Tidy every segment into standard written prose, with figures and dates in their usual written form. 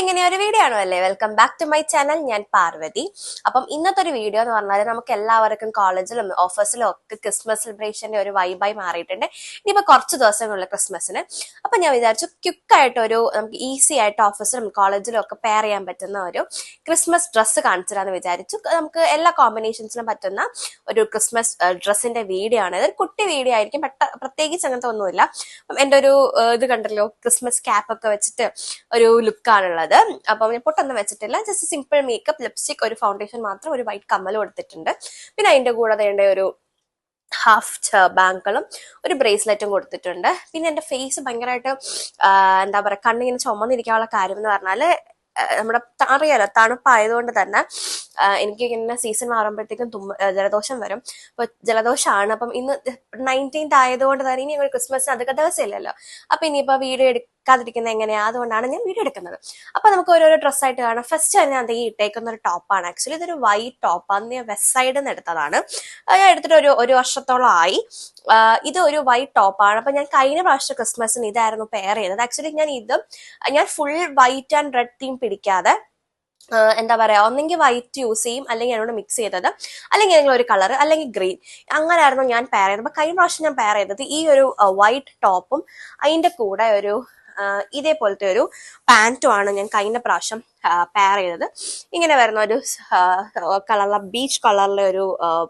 എങ്ങനെയാ ഒരു വീഡിയോ ആണോ അല്ലേ? Welcome back to my channel. ഞാൻ പാർവതി. അപ്പം ഇന്നത്തെ ഒരു വീഡിയോ എന്ന് പറഞ്ഞാൽ നമുക്ക് എല്ലാവർക്കും കോളേജിലും ഓഫീസിലും ഒക്കെ ക്രിസ്മസ് സെലിബ്രേഷന്റെ ഒരു വൈബായി മാറിയിട്ടുണ്ട്. ഇനിയിപ്പോ കുറച്ച് ദിവസങ്ങളുള്ള ക്രിസ്മസിന്. അപ്പൊ ഞാൻ വിചാരിച്ചു ക്വിക്കായിട്ട് നമുക്ക് ഈസി ആയിട്ട് ഓഫീസിലും കോളേജിലും ഒക്കെ പെയർ ചെയ്യാൻ പറ്റുന്ന ഒരു ക്രിസ്മസ് ഡ്രസ്സ് കാണിച്ചിരാന്ന് വിചാരിച്ചു. നമുക്ക് എല്ലാ കോമ്പിനേഷൻസിലും പറ്റുന്ന ഒരു ക്രിസ്മസ് ഡ്രസ്സിന്റെ വീഡിയോ ആണ്. ഇതൊരു കുട്ടി വീഡിയോ ആയിരിക്കും. പ്രത്യേകിച്ച് അങ്ങനത്തെ ഒന്നുമില്ല. എന്റെ ഒരു ഇത് കണ്ടല്ലോ, ക്രിസ്മസ് ക്യാപ്പ് ഒക്കെ വെച്ചിട്ട് ഒരു ലുക്കാണുള്ളത്. അപ്പം ഞാൻ പൊട്ടൊന്നും വെച്ചിട്ടില്ല. ജസ്റ്റ് സിമ്പിൾ മേക്കപ്പ്, ലിപ്സ്റ്റിക്, ഒരു ഫൗണ്ടേഷൻ മാത്രം, ഒരു വൈറ്റ് കമ്മൽ കൊടുത്തിട്ടുണ്ട്. പിന്നെ അതിന്റെ കൂടെ അതിന്റെ ഒരു ഹാഫ് ബാങ്കുകളും ഒരു ബ്രേസ്ലെറ്റും കൊടുത്തിട്ടുണ്ട്. പിന്നെ എന്റെ ഫേസ് ഭയങ്കരമായിട്ട് എന്താ പറയാ, കണ്ണിങ്ങനെ ചുമന്നിരിക്കാനുള്ള കാര്യം എന്ന് പറഞ്ഞാല് നമ്മുടെ അറിയാലോ, തണുപ്പായതുകൊണ്ട് തന്നെ എനിക്ക് ഇങ്ങനെ സീസൺ മാറുമ്പോഴത്തേക്കും ജലദോഷം വരും. അപ്പൊ ജലദോഷമാണ്. അപ്പം ഇന്ന് 19th ആയതുകൊണ്ട് തന്നെ ഇനി ക്രിസ്മസിന് അതൊക്കെ ദിവസമില്ലല്ലോ. അപ്പൊ ഇനിയിപ്പോ വീഡിയോ എടുക്കാതിരിക്കുന്നത് എങ്ങനെയാ? അതുകൊണ്ടാണ് ഞാൻ വീഡിയോ എടുക്കുന്നത്. അപ്പൊ നമുക്ക് ഓരോരോ ഡ്രസ്സായിട്ട് കാണാം. ഫസ്റ്റ് തന്നെ ഞാൻ ഇട്ടേക്കുന്ന ഒരു ടോപ്പാണ്. ആക്ച്വലി ഇതൊരു വൈറ്റ് ടോപ്പ്. അന്ന് ഞാൻ വെസ്റ്റ് സൈഡിൽ നിന്ന് എടുത്തതാണ്. ഞാൻ എടുത്തിട്ട് ഒരു വർഷത്തോളം ആയി. ഇത് ഒരു വൈറ്റ് ടോപ്പാണ്. അപ്പൊ ഞാൻ കഴിഞ്ഞ പ്രാവശ്യം ക്രിസ്മസിന് ഇതായിരുന്നു പെയർ ചെയ്തത്. ആക്ച്വലി ഞാൻ full white and red theme പിടിക്കാതെ എന്താ പറയാ, ഒന്നെങ്കിൽ വൈറ്റ് യൂസ് ചെയ്യും, അല്ലെങ്കിൽ എന്നോട് മിക്സ് ചെയ്തത്, അല്ലെങ്കിൽ ഏതെങ്കിലും ഒരു കളർ, അല്ലെങ്കിൽ ഗ്രീൻ. അങ്ങനെയായിരുന്നു ഞാൻ പെയർ ചെയ്തത്. അപ്പൊ കഴിഞ്ഞ പ്രാവശ്യം ഞാൻ പെയർ ചെയ്തത് ഈ ഒരു വൈറ്റ് ടോപ്പും അതിന്റെ കൂടെ ഒരു ഇതേപോലത്തെ ഒരു പാന്റുമാണ് ഞാൻ കഴിഞ്ഞ പ്രാവശ്യം പെയർ ചെയ്തത്. ഇങ്ങനെ വരുന്ന ഒരു കളറിലെ ബീച്ച് കളറിലെ ഒരു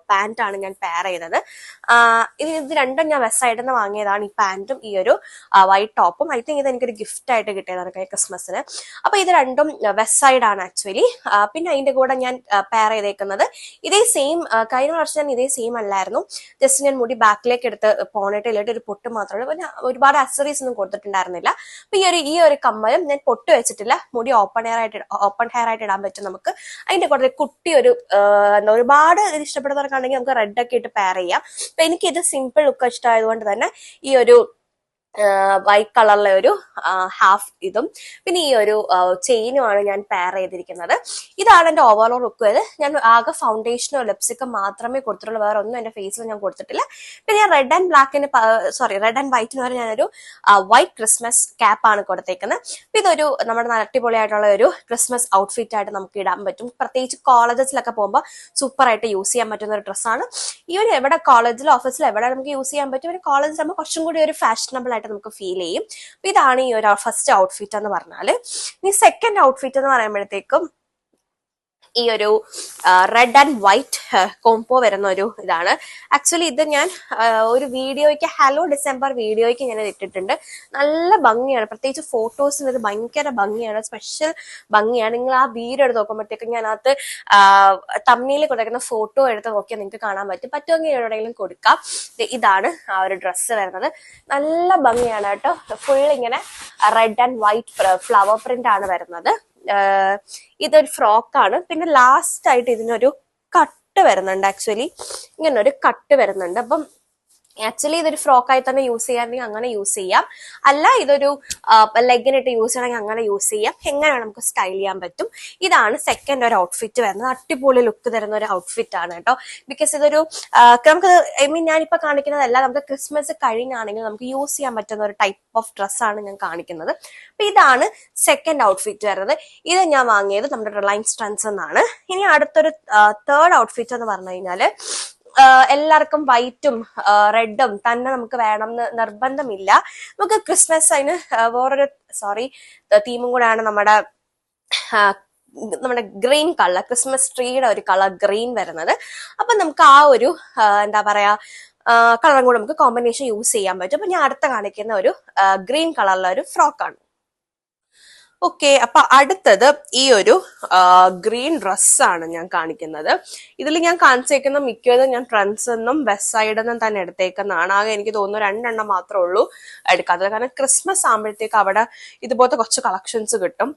പാന്റാണ് ഞാൻ പെയർ ചെയ്തത്. ഇത് രണ്ടും ഞാൻ വെസ്റ്റ് സൈഡിൽ നിന്ന് വാങ്ങിയതാണ്. ഈ പാന്റും ഈ ഒരു വൈറ്റ് ടോപ്പും. ഐ തിങ്ക് ഇത് എനിക്കൊരു ഗിഫ്റ്റ് ആയിട്ട് കിട്ടിയതാണ് ക്രിസ്മസിന്. അപ്പൊ ഇത് രണ്ടും വെസ്റ്റ് സൈഡ് ആണ് ആക്ച്വലി. പിന്നെ അതിന്റെ കൂടെ ഞാൻ പെയർ ചെയ്തേക്കുന്നത് ഇതേ സെയിം, കഴിഞ്ഞ പ്രാവശ്യം ഞാൻ ഇതേ സെയിം അല്ലായിരുന്നു. ജസ്റ്റ് ഞാൻ മുടി ബാക്കിലേക്ക് എടുത്ത് പോണിട്ടിലിട്ട് ഒരു പൊട്ട് മാത്രമേ, പിന്നെ ഒരുപാട് അക്സറീസ് ഒന്നും കൊടുത്തിട്ടുണ്ടായിരുന്നില്ല. അപ്പൊ ഈ ഒരു കമ്മലും ഞാൻ പൊട്ട് വെച്ചിട്ടില്ല. മുടി ഓപ്പൺ ഹെയർ ആയിട്ട് ഇടാൻ പറ്റും നമുക്ക്. അതിന്റെ കൂടെ കുട്ടി ഒരു ഒരുപാട് ഇഷ്ടപ്പെടുന്നവർക്കാണെങ്കിൽ നമുക്ക് റെഡ് ഒക്കെ ഇട്ട് പെയർ ചെയ്യാം. അപ്പൊ എനിക്ക് ഇത് സിമ്പിൾ ലുക്ക് ഇഷ്ടമായതുകൊണ്ട് തന്നെ ഈ ഒരു വൈറ്റ് കളറിലെ ഒരു ഹാഫ് ഇതും പിന്നെ ഈ ഒരു ചെയിനുമാണ് ഞാൻ പെയർ ചെയ്തിരിക്കുന്നത്. ഇതാണ് എന്റെ ഓവറോൾ ലുക്ക്. ഞാൻ ആകെ ഫൗണ്ടേഷനോ ലിപ്സ്റ്റിക്കോ മാത്രമേ കൊടുത്തിട്ടുള്ളൂ. വേറെ ഒന്നും എന്റെ ഫേസിൽ ഞാൻ കൊടുത്തിട്ടില്ല. പിന്നെ ഞാൻ റെഡ് ആൻഡ് വൈറ്റിന് വരെ ഞാനൊരു വൈറ്റ് ക്രിസ്മസ് ക്യാപ്പാണ് കൊടുത്തേക്കുന്നത്. അപ്പൊ ഇതൊരു നമ്മുടെ അടിപൊളിയായിട്ടുള്ള ഒരു ക്രിസ്മസ് ഔട്ട്ഫിറ്റ് ആയിട്ട് നമുക്ക് ഇടാൻ പറ്റും. പ്രത്യേകിച്ച് കോളേജസിലൊക്കെ പോകുമ്പോൾ സൂപ്പർ ആയിട്ട് യൂസ് ചെയ്യാൻ പറ്റുന്ന ഒരു ഡ്രസ്സാണ്. ഈ ഒരു എവിടെ കോളേജിലോ ഓഫീസിലോ എവിടെ നമുക്ക് യൂസ് ചെയ്യാൻ പറ്റും. ഒരു കോളേജിലാകുമ്പോൾ കുറച്ചും കൂടി ഒരു ഫാഷനബിൾ ആയിട്ട് നമുക്ക് ഫീൽ ചെയ്യും. ഇതാണ് ഈ ഒരു ഫസ്റ്റ് ഔട്ട്ഫിറ്റ് എന്ന് പറഞ്ഞാല്. ഇനി സെക്കൻഡ് ഔട്ട്ഫിറ്റ് എന്ന് പറയുമ്പോഴത്തേക്കും ഈ ഒരു റെഡ് ആൻഡ് വൈറ്റ് കോംബോ വരുന്ന ഒരു ഇതാണ്. ആക്ച്വലി ഇത് ഞാൻ ഒരു വീഡിയോയ്ക്ക്, ഹലോ ഡിസംബർ വീഡിയോയ്ക്ക് ഞാൻ ഇട്ടിട്ടുണ്ട്. നല്ല ഭംഗിയാണ്. പ്രത്യേകിച്ച് ഫോട്ടോസിന് ഇത് ഭയങ്കര ഭംഗിയാണ്, സ്പെഷ്യൽ ഭംഗിയാണ്. നിങ്ങൾ ആ വീഡിയോ എടുത്ത് നോക്കുമ്പോഴത്തേക്കും ഞാനകത്ത് തമ്മിൽ കൊടുക്കുന്ന ഫോട്ടോ എടുത്ത് നോക്കിയാൽ നിങ്ങൾക്ക് കാണാൻ പറ്റുമെങ്കിൽ എവിടെയെങ്കിലും കൊടുക്കാം. ഇതാണ് ആ ഒരു ഡ്രസ്സ് വരുന്നത്. നല്ല ഭംഗിയാണ് കേട്ടോ. ഫുൾ ഇങ്ങനെ red and white flower print ആണ് വരുന്നത്. ഇതൊരു ഫ്രോക്കാണ്. പിന്നെ ലാസ്റ്റ് ആയിട്ട് ഇതിനൊരു കട്ട് വരുന്നുണ്ട്. ആക്ച്വലി ഇങ്ങനെ ഒരു കട്ട് വരുന്നുണ്ട്. അപ്പം ആക്ച്വലി ഇതൊരു ഫ്രോക്കായി തന്നെ യൂസ് ചെയ്യാണെങ്കിൽ അങ്ങനെ യൂസ് ചെയ്യാം. അല്ല ഇതൊരു ലെഗിനിട്ട് യൂസ് ചെയ്യണമെങ്കിൽ അങ്ങനെ യൂസ് ചെയ്യാം. എങ്ങനെ നമുക്ക് സ്റ്റൈൽ ചെയ്യാൻ പറ്റും. ഇതാണ് സെക്കൻഡ് ഒരു ഔട്ട്ഫിറ്റ് വരുന്നത്. അടിപൊളി ലുക്ക് തരുന്ന ഒരു ഔട്ട്ഫിറ്റ് ആണ് കേട്ടോ. ബിക്കോസ് ഇതൊരു നമുക്ക് ഞാനിപ്പോ കാണിക്കുന്നതല്ല, നമുക്ക് ക്രിസ്മസ് കഴിഞ്ഞാണെങ്കിൽ നമുക്ക് യൂസ് ചെയ്യാൻ പറ്റുന്ന ഒരു ടൈപ്പ് ഓഫ് ഡ്രസ്സാണ് ഞാൻ കാണിക്കുന്നത്. അപ്പൊ ഇതാണ് സെക്കൻഡ് ഔട്ട്ഫിറ്റ് വരുന്നത്. ഇത് ഞാൻ വാങ്ങിയത് നമ്മുടെ റിലയൻസ് ട്രെൻഡ്സ് എന്നാണ്. ഇനി അടുത്തൊരു തേർഡ് ഔട്ട്ഫിറ്റ് എന്ന് പറഞ്ഞു കഴിഞ്ഞാല് എല്ലാവർക്കും വൈറ്റും റെഡും തന്നെ നമുക്ക് വേണം എന്ന് നിർബന്ധമില്ല. നമുക്ക് ക്രിസ്മസ് അതിന് വേറൊരു തീമും കൂടെയാണ് നമ്മുടെ ഗ്രീൻ കളർ, ക്രിസ്മസ് ട്രീയുടെ ഒരു കളർ ഗ്രീൻ വരുന്നത്. അപ്പൊ നമുക്ക് ആ ഒരു എന്താ പറയാ കളറും കൂടെ നമുക്ക് കോമ്പിനേഷൻ യൂസ് ചെയ്യാൻ പറ്റും. അപ്പൊ ഞാൻ അടുത്ത കാണിക്കുന്ന ഒരു ഗ്രീൻ കളറിലെ ഒരു ഫ്രോക്കാണ്. ഓക്കെ, അപ്പൊ അടുത്തത് ഈ ഒരു ഗ്രീൻ ഡ്രസ്സാണ് ഞാൻ കാണിക്കുന്നത്. ഇതിൽ ഞാൻ കാണിച്ചേക്കുന്ന മിക്കതും ഞാൻ ട്രെൻഡ്സ് എന്നും വെസ്റ്റ് സൈഡിൽ നിന്നും തന്നെ എടുത്തേക്കുന്നതാണ്. ആകെ എനിക്ക് തോന്നുന്നു 2 എണ്ണം മാത്രമേ ഉള്ളൂ എടുക്കാത്തത്. കാരണം ക്രിസ്മസ് ആകുമ്പോഴത്തേക്ക് അവിടെ ഇതുപോലത്തെ കുറച്ച് കളക്ഷൻസ് കിട്ടും.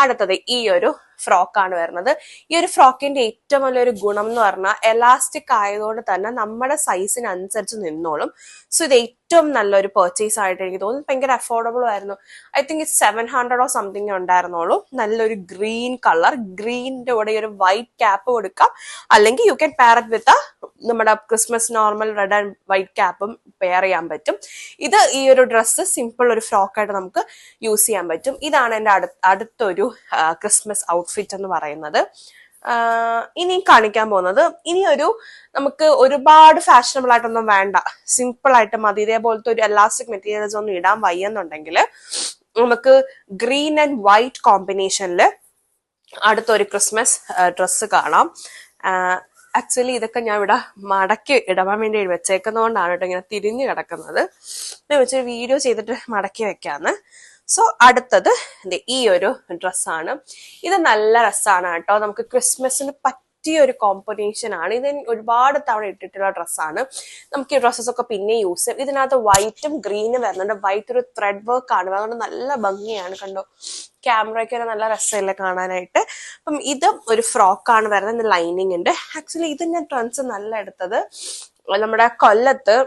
അടുത്തത് ഈ ഒരു ഫ്രോക്കാണ് വരുന്നത്. ഈ ഒരു ഫ്രോക്കിന്റെ ഏറ്റവും വലിയൊരു ഗുണം എന്ന് പറഞ്ഞാൽ എലാസ്റ്റിക് ആയതുകൊണ്ട് തന്നെ നമ്മുടെ സൈസിനനുസരിച്ച് നിന്നോളും. സോ ഇത് ഏറ്റവും നല്ലൊരു പർച്ചേസ് ആയിട്ട് എനിക്ക് തോന്നുന്നു. ഭയങ്കര അഫോർഡബിളും ആയിരുന്നു. ഐ തിങ്ക് 700 സംതിങ് ഉണ്ടായിരുന്നുള്ളൂ. നല്ലൊരു ഗ്രീൻ കളർ, ഗ്രീനിന്റെ കൂടെ ഒരു വൈറ്റ് ക്യാപ്പ് കൊടുക്കാം, അല്ലെങ്കിൽ you can pair it with നമ്മുടെ Christmas normal red and white ക്യാപ്പും പെയർ ചെയ്യാൻ പറ്റും. ഇത് ഈ ഒരു ഡ്രസ്സ് സിമ്പിൾ ഒരു ഫ്രോക്കായിട്ട് നമുക്ക് യൂസ് ചെയ്യാൻ പറ്റും. ഇതാണ് എൻ്റെ അടുത്തൊരു ക്രിസ്മസ് ഔട്ട്ഫിറ്റ് എന്ന് പറയുന്നത്. ഇനി കാണിക്കാൻ പോകുന്നത് ഇനിയൊരു നമുക്ക് ഒരുപാട് ഫാഷനബിൾ ആയിട്ടൊന്നും വേണ്ട, സിമ്പിൾ ആയിട്ട് മതി. ഇതേപോലത്തെ ഒരു എലാസ്റ്റിക് മെറ്റീരിയൽസ് ഒന്നും ഇടാൻ വയ്യെന്നുണ്ടെങ്കിൽ നമുക്ക് ഗ്രീൻ ആൻഡ് വൈറ്റ് കോമ്പിനേഷനിൽ അടുത്തൊരു ക്രിസ്മസ് ഡ്രസ്സ് കാണാം. ആക്ച്വലി ഇതൊക്കെ ഞാൻ ഇവിടെ മടക്കി ഇടാൻ വേണ്ടി വെച്ചേക്കുന്നതുകൊണ്ടാണ് കേട്ടോ ഇങ്ങനെ തിരിഞ്ഞു കിടക്കുന്നത്. ഞാൻ വെച്ചൊരു വീഡിയോ ചെയ്തിട്ട് മടക്കി വെക്കാന്ന്. സോ അടുത്തത് ഈ ഒരു ഡ്രസ്സാണ്. ഇത് നല്ല രസമാണ് കേട്ടോ. നമുക്ക് ക്രിസ്മസിന് പറ്റിയ ഒരു കോമ്പിനേഷൻ ആണ്. ഇത് ഒരുപാട് തവണ ഇട്ടിട്ടുള്ള ഡ്രസ്സാണ്. നമുക്ക് ഈ ഡ്രസ്സസ് ഒക്കെ പിന്നെ യൂസ് ചെയ്യാം. ഇതിനകത്ത് വൈറ്റും ഗ്രീനും വരുന്നുണ്ട്. വൈറ്റ് ഒരു ത്രെഡ് വർക്ക് ആണ്, അതുകൊണ്ട് നല്ല ഭംഗിയാണ്. കണ്ടോ, ക്യാമറയ്ക്ക് നല്ല രസമില്ല കാണാനായിട്ട്. അപ്പം ഇത് ഒരു ഫ്രോക്കാണ് വരുന്നത്. ഇത് ലൈനിങ് ഉണ്ട്. ആക്ച്വലി ഇത് ഞാൻ ട്രെൻഡ്സ് നല്ല എടുത്തത് നമ്മുടെ കൊല്ലത്ത്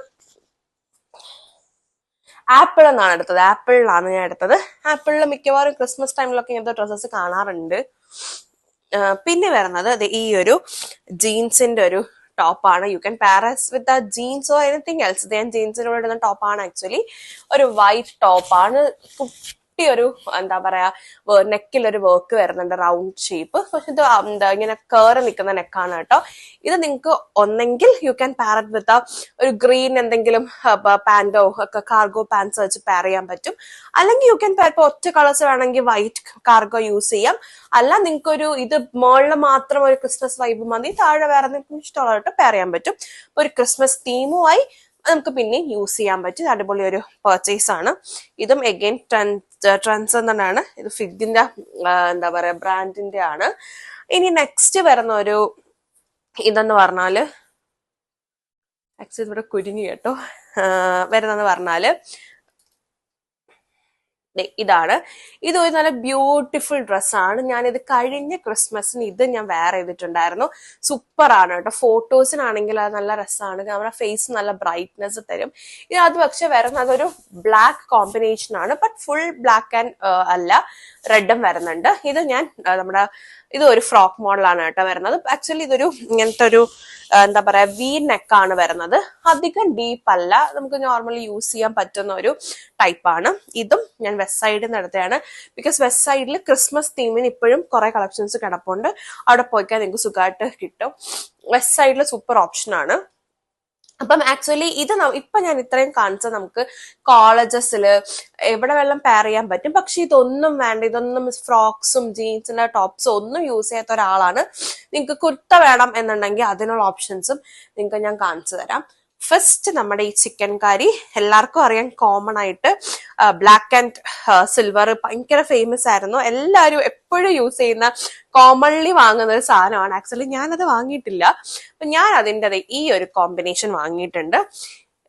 ആപ്പിൾ എന്നാണ് എടുത്തത്. ആപ്പിളിലാണ് ഞാൻ എടുത്തത്. ആപ്പിളിൽ മിക്കവാറും ക്രിസ്മസ് ടൈമിലൊക്കെ ഇങ്ങനത്തെ ഡ്രസ്സസ് കാണാറുണ്ട്. പിന്നെ വരുന്നത് ഈ ഒരു ജീൻസിന്റെ ഒരു ടോപ്പാണ്. U can pair with the genes or anything else. ഞാൻ ജീൻസിനോട് ഇടുന്ന ടോപ്പാണ്. ആക്ച്വലി ഒരു വൈറ്റ് ടോപ്പാണ്. ഒരു എന്താ പറയാ, നെക്കിലൊരു വർക്ക് വരുന്നുണ്ട്, റൗണ്ട് ഷേപ്പ്. പക്ഷെ ഇത് എന്താ ഇങ്ങനെ കേറി നിൽക്കുന്ന നെക്കാണ് കേട്ടോ. ഇത് നിങ്ങൾക്ക് ഒന്നെങ്കിൽ യു ക്യാൻ പെയർ ഇറ്റ് വിത്ത് ഒരു ഗ്രീൻ എന്തെങ്കിലും പാൻറ്റോ ഒക്കെ, കാർഗോ പാൻസ് വെച്ച് പെയർ ചെയ്യാൻ പറ്റും. അല്ലെങ്കിൽ യു ക്യാൻ പെയർ, ഇപ്പൊ ഒറ്റ കളേഴ്സ് വേണമെങ്കിൽ വൈറ്റ് കാർഗോ യൂസ് ചെയ്യാം. അല്ല നിങ്ങൾക്കൊരു ഇത് മുകളിൽ മാത്രം ഒരു ക്രിസ്മസ് വൈബ് മതി, താഴെ വേറെ നിങ്ങൾക്ക് ഇഷ്ടമുള്ളതായിട്ട് പെയർ ചെയ്യാൻ പറ്റും. ഇപ്പൊ ഒരു ക്രിസ്മസ് തീമുമായി നമുക്ക് പിന്നെ യൂസ് ചെയ്യാൻ പറ്റും. അടിപൊളി ഒരു പർച്ചേസ് ആണ്. ഇതും എഗെയിൻ ട്രെൻഡ്സ് തന്നെയാണ്. ഇത് ഫിഗിന്റെ എന്താ പറയാ ബ്രാൻഡിന്റെ ആണ്. ഇനി നെക്സ്റ്റ് വരുന്ന ഒരു ഇതെന്ന് പറഞ്ഞാല്, ആക്ച്വലി ഇവിടെ കുരുങ്ങി കേട്ടോ, വരുന്നെന്ന് പറഞ്ഞാല് ഇതാണ്. ഇത് ഒരു നല്ല ബ്യൂട്ടിഫുൾ ഡ്രസ്സാണ്. ഞാനിത് കഴിഞ്ഞ ക്രിസ്മസിന് ഇത് ഞാൻ വെയർ ചെയ്തിട്ടുണ്ടായിരുന്നു. സൂപ്പർ ആണ് കേട്ടോ. ഫോട്ടോസിനാണെങ്കിൽ അത് നല്ല രസമാണ്. നമ്മുടെ ഫേസ് നല്ല ബ്രൈറ്റ്നെസ് തരും. ഇത് അത് പക്ഷെ വരുന്നത് അതൊരു ബ്ലാക്ക് കോമ്പിനേഷൻ ആണ്. ബട്ട് ഫുൾ ബ്ലാക്ക് ആൻഡ് അല്ല, റെഡും വരുന്നുണ്ട്. ഇത് ഞാൻ ഇത് ഒരു ഫ്രോക്ക് മോഡലാണ് കേട്ടോ വരുന്നത്. ആക്ച്വലി ഇതൊരു ഇങ്ങനത്തെ ഒരു എന്താ പറയാ വി നെക്കാണ് വരുന്നത്. അധികം ഡീപ്പ് അല്ല, നമുക്ക് നോർമലി യൂസ് ചെയ്യാൻ പറ്റുന്ന ഒരു ടൈപ്പാണ്. ഇതും ഞാൻ വെസ്റ്റ് സൈഡിൽ നിന്ന് എടുത്തതാണ്. ബിക്കോസ് വെസ്റ്റ് സൈഡിൽ ക്രിസ്മസ് തീമിന് ഇപ്പോഴും കുറെ കളക്ഷൻസ് കിടപ്പുണ്ട്. അവിടെ പോയിക്കാൻ നിങ്ങൾക്ക് സുഖമായിട്ട് കിട്ടും. വെസ്റ്റ് സൈഡിൽ സൂപ്പർ ഓപ്ഷൻ ആണ്. അപ്പം ആക്ച്വലി ഇത് ഇപ്പൊ ഞാൻ ഇത്രയും കാണിച്ചത് നമുക്ക് കോളേജസില് എവിടെ വെള്ളം പെയർ ചെയ്യാൻ പറ്റും. പക്ഷെ ഇതൊന്നും വേണ്ട. ഇതൊന്നും ഫ്രോക്സും ജീൻസിന്റെ ടോപ്സും ഒന്നും യൂസ് ചെയ്യാത്ത ഒരാളാണ്. നിങ്ങൾക്ക് കുർത്ത വേണം എന്നുണ്ടെങ്കിൽ അതിനുള്ള ഓപ്ഷൻസും നിങ്ങൾക്ക് ഞാൻ കാണിച്ചു തരാം. ഫസ്റ്റ് നമ്മുടെ ഈ ചിക്കൻ കറി എല്ലാവർക്കും അറിയാൻ, കോമൺ ആയിട്ട് ബ്ലാക്ക് ആൻഡ് സിൽവർ ഭയങ്കര ഫേമസ് ആയിരുന്നു. എല്ലാവരും എപ്പോഴും യൂസ് ചെയ്യുന്ന, കോമൺലി വാങ്ങുന്ന ഒരു സാധനമാണ്. ആക്ച്വലി ഞാനത് വാങ്ങിയിട്ടില്ല. അപ്പൊ ഞാൻ അതിൻ്റെ ഈ ഒരു കോമ്പിനേഷൻ വാങ്ങിയിട്ടുണ്ട്.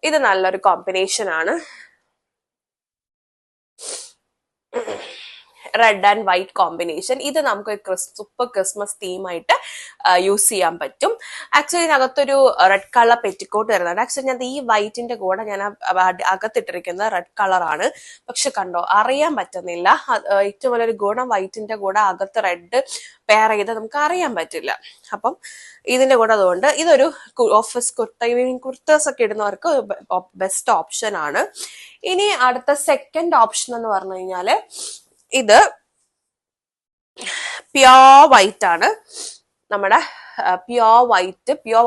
ഇത് നല്ലൊരു കോമ്പിനേഷൻ ആണ്. Red and white combination. ഇത് നമുക്ക് സൂപ്പർ ക്രിസ്മസ് തീമായിട്ട് യൂസ് ചെയ്യാൻ പറ്റും. ആക്ച്വലി ഇതിനകത്തൊരു റെഡ് കളർ പെറ്റിക്കോട്ട് വരുന്നുണ്ട്. ആക്ച്വലി ഞാൻ ഈ വൈറ്റിന്റെ കൂടെ ഞാൻ അകത്തിട്ടിരിക്കുന്നത് റെഡ് കളറാണ്. പക്ഷെ കണ്ടോ, അറിയാൻ പറ്റുന്നില്ല. ഏറ്റവും വലിയൊരു ഗുണം വൈറ്റിന്റെ കൂടെ അകത്ത് റെഡ് പെയർ ചെയ്ത് നമുക്ക് അറിയാൻ പറ്റില്ല. അപ്പം ഇതിന്റെ കൂടെ അതുകൊണ്ട് ഇതൊരു ഓഫീസ് കുർത്ത, ഈവനിങ് കുർത്തേഴ്സ് ഒക്കെ ഇടുന്നവർക്ക് ബെസ്റ്റ് ഓപ്ഷൻ ആണ്. ഇനി അടുത്ത സെക്കൻഡ് ഓപ്ഷൻ എന്ന് പറഞ്ഞു കഴിഞ്ഞാല് ഇത് പ്യോർ വൈറ്റ് ആണ്. നമ്മുടെ പ്യോർ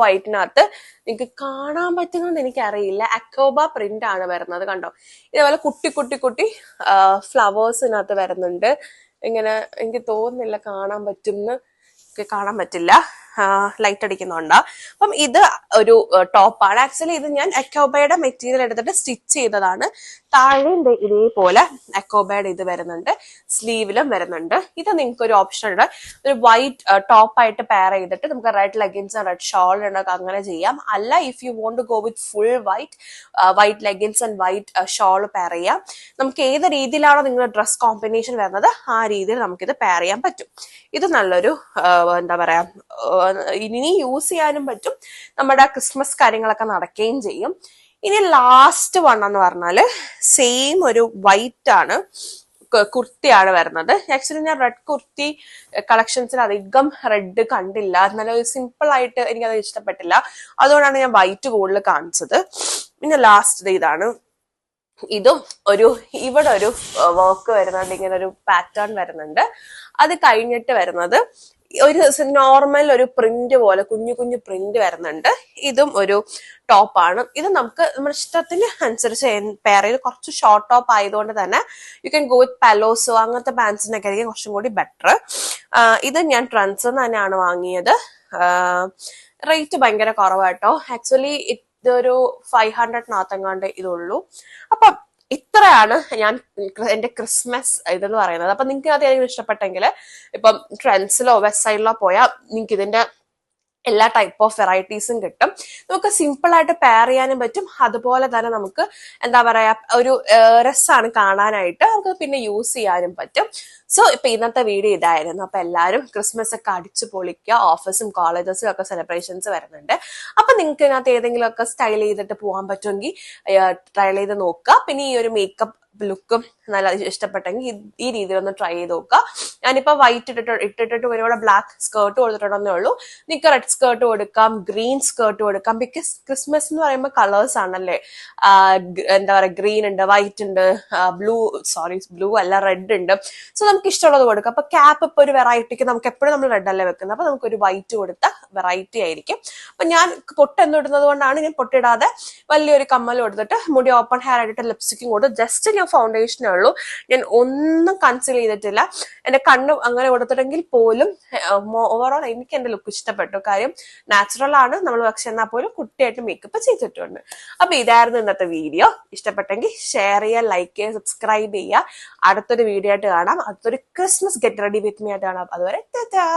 വൈറ്റിനകത്ത് നിങ്ങൾക്ക് കാണാൻ പറ്റുന്നത് എനിക്കറിയില്ല, അക്കോബ പ്രിന്റ് ആണ് വരുന്നത്. കണ്ടോ, ഇതേപോലെ കുട്ടി ഫ്ലവേഴ്സിനകത്ത് വരുന്നുണ്ട്. ഇങ്ങനെ എനിക്ക് തോന്നുന്നില്ല കാണാൻ പറ്റുമെന്ന്, കാണാൻ പറ്റില്ല. ലൈറ്റ് അടിക്കുന്നുണ്ട്. അപ്പം ഇത് ഒരു ടോപ്പാണ്. ആക്ച്വലി ഇത് ഞാൻ അക്കോബയുടെ മെറ്റീരിയൽ എടുത്തിട്ട് സ്റ്റിച്ച് ചെയ്തതാണ്. താഴെ ഇതേപോലെ അക്കോബയുടെ ഇത് വരുന്നുണ്ട്, സ്ലീവിലും വരുന്നുണ്ട്. ഇത് നിങ്ങൾക്ക് ഒരു ഓപ്ഷൻ ഉണ്ട്, ഒരു വൈറ്റ് ടോപ്പായിട്ട് പെയർ ചെയ്തിട്ട് നമുക്ക് റെഡ് ലെഗിൻസ് റെഡ് ഷോൾ ഉണ്ടൊക്കെ അങ്ങനെ ചെയ്യാം. അല്ല if you want to go with full white leggings and white shawl pair ചെയ്യാം. നമുക്ക് ഏത് രീതിയിലാണോ നിങ്ങളുടെ ഡ്രസ് കോമ്പിനേഷൻ വരുന്നത് ആ രീതിയിൽ നമുക്കിത് പെയർ ചെയ്യാൻ പറ്റും. ഇത് നല്ലൊരു എന്താ പറയാ, ഇനി യൂസ് ചെയ്യാനും പറ്റും, നമ്മുടെ ക്രിസ്മസ് കാര്യങ്ങളൊക്കെ നടക്കുകയും ചെയ്യും. ഇനി ലാസ്റ്റ് വൺ എന്ന് പറഞ്ഞാല് സെയിം ഒരു വൈറ്റ് ആണ്, കുർത്തിയാണ് വരുന്നത്. ആക്ച്വലി ഞാൻ റെഡ് കുർത്തി കളക്ഷൻസിൽ അധികം റെഡ് കണ്ടില്ല, എന്നാലും സിമ്പിൾ ആയിട്ട് എനിക്കത് ഇഷ്ടപ്പെട്ടില്ല, അതുകൊണ്ടാണ് ഞാൻ വൈറ്റ് കൂടുതൽ കാണിച്ചത്. പിന്നെ ലാസ്റ്റ് ഇതാണ്. ഇതും ഇവിടെ ഒരു വർക്ക് വരുന്നുണ്ട്, ഇങ്ങനെ ഒരു പാറ്റേൺ വരുന്നുണ്ട്. അത് കഴിഞ്ഞിട്ട് വരുന്നത് ഒരു നോർമൽ ഒരു പ്രിന്റ് പോലെ കുഞ്ഞു കുഞ്ഞു പ്രിന്റ് വരുന്നുണ്ട്. ഇതും ഒരു ടോപ്പാണ്. ഇത് നമുക്ക് നമ്മുടെ ഇഷ്ടത്തിന് അനുസരിച്ച് പെയർ ചെയ്ത്, കുറച്ച് ഷോർട്ട് ടോപ്പ് ആയതുകൊണ്ട് തന്നെ you can go with palazzo അങ്ങനത്തെ പാൻസിനൊക്കെ ആയിരിക്കും കുറച്ചും കൂടി ബെറ്റർ. ഇത് ഞാൻ ട്രെൻഡ്സ് തന്നെയാണ് വാങ്ങിയത്. റേറ്റ് ഭയങ്കര കുറവാട്ടോ. ആക്ച്വലി ഇതൊരു 500 ഇതുള്ളൂ. അപ്പം ഇത്രയാണ് ഞാൻ എന്റെ ക്രിസ്മസ് ഇതെന്ന് പറയുന്നത്. അപ്പൊ നിങ്ങൾക്ക് അത് ഏതെങ്കിലും ഇഷ്ടപ്പെട്ടെങ്കിൽ ഇപ്പം ട്രെൻഡ്സിലോ വെസ്റ്റ് സൈഡിലോ പോയാൽ നിങ്ങൾക്ക് ഇതിന്റെ എല്ലാ ടൈപ്പ് ഓഫ് വെറൈറ്റീസും കിട്ടും. നമുക്ക് സിമ്പിൾ ആയിട്ട് പെയർ ചെയ്യാനും പറ്റും, അതുപോലെ തന്നെ നമുക്ക് എന്താ പറയാ ഒരു രസമാണ് കാണാനായിട്ട്, നമുക്ക് പിന്നെ യൂസ് ചെയ്യാനും പറ്റും. സോ ഇപ്പൊ ഇന്നത്തെ വീഡിയോ ഇതായിരുന്നു. അപ്പൊ എല്ലാവരും ക്രിസ്മസ് ഒക്കെ അടിച്ചു പൊളിക്കുക. ഓഫീസും കോളേജസും ഒക്കെ സെലിബ്രേഷൻസ് വരുന്നുണ്ട്. അപ്പൊ നിങ്ങൾക്ക് ഇതിനകത്ത് ഏതെങ്കിലും ഒക്കെ സ്റ്റൈൽ ചെയ്തിട്ട് പോകാൻ പറ്റുമെങ്കിൽ ട്രൈ ചെയ്ത് നോക്കുക. പിന്നെ ഈ ഒരു മേക്കപ്പ് ലുക്കും നല്ല ഇഷ്ടപ്പെട്ടെങ്കിൽ ഈ രീതിയിൽ ഒന്ന് ട്രൈ ചെയ്ത് നോക്കുക. ഞാനിപ്പോ വൈറ്റ് ഇട്ടിട്ട് ഒരുപാട് ബ്ലാക്ക് സ്കേർട്ട് കൊടുത്തിട്ടുണ്ടെന്നേ ഉള്ളൂ. നിങ്ങൾക്ക് റെഡ് സ്കേർട്ട് കൊടുക്കാം, ഗ്രീൻ സ്കേർട്ട് കൊടുക്കാം. ബിക്കോസ് ക്രിസ്മസ് എന്ന് പറയുമ്പോൾ കളേഴ്സ് ആണല്ലേ. എന്താ പറയാ, ഗ്രീൻ ഉണ്ട്, വൈറ്റ് ഉണ്ട്, ബ്ലൂ അല്ല റെഡ് ഉണ്ട്. സോ നമുക്ക് ഇഷ്ടമുള്ളത് കൊടുക്കാം. അപ്പൊ ക്യാപ്പ് ഇപ്പൊ ഒരു വെറൈറ്റിക്ക് നമുക്ക് എപ്പോഴും നമ്മൾ റെഡ് അല്ലേ വെക്കുന്നത്, അപ്പൊ നമുക്ക് ഒരു വൈറ്റ് കൊടുത്ത വെറൈറ്റി ആയിരിക്കും. അപ്പൊ ഞാൻ പൊട്ടെന്നും ഇടുന്നത് കൊണ്ടാണ് ഞാൻ പൊട്ടിടാതെ വലിയൊരു കമ്മൽ കൊടുത്തിട്ട് മുടി ഓപ്പൺ ഹെയർ ആയിട്ട് ലിപ്സ്റ്റിക്കും കൊടുത്ത് ജസ്റ്റ് ഞാൻ ഫൗണ്ടേഷനേ ഉള്ളൂ, ഞാൻ ഒന്നും കൺസീൽ ചെയ്തിട്ടില്ല. എന്റെ കണ്ണ് അങ്ങനെ കൊടുത്തിട്ടെങ്കിൽ പോലും ഓവറോൾ എനിക്ക് എന്റെ ലുക്ക് ഇഷ്ടപ്പെട്ടു. കാര്യം നാച്ചുറൽ ആണ് നമ്മൾ, പക്ഷെ എന്നാൽ പോലും കുട്ടിയായിട്ട് മേക്കപ്പ് ചെയ്തിട്ടുണ്ട്. അപ്പൊ ഇതായിരുന്നു ഇന്നത്തെ വീഡിയോ. ഇഷ്ടപ്പെട്ടെങ്കിൽ ഷെയർ ചെയ്യുക, ലൈക്ക് ചെയ്യുക, സബ്സ്ക്രൈബ് ചെയ്യുക. അടുത്തൊരു വീഡിയോ ആയിട്ട് കാണാം. അടുത്തൊരു Christmas get ready with me ആയിട്ട് കാണാം. അതുവരെ ടാറ്റാ.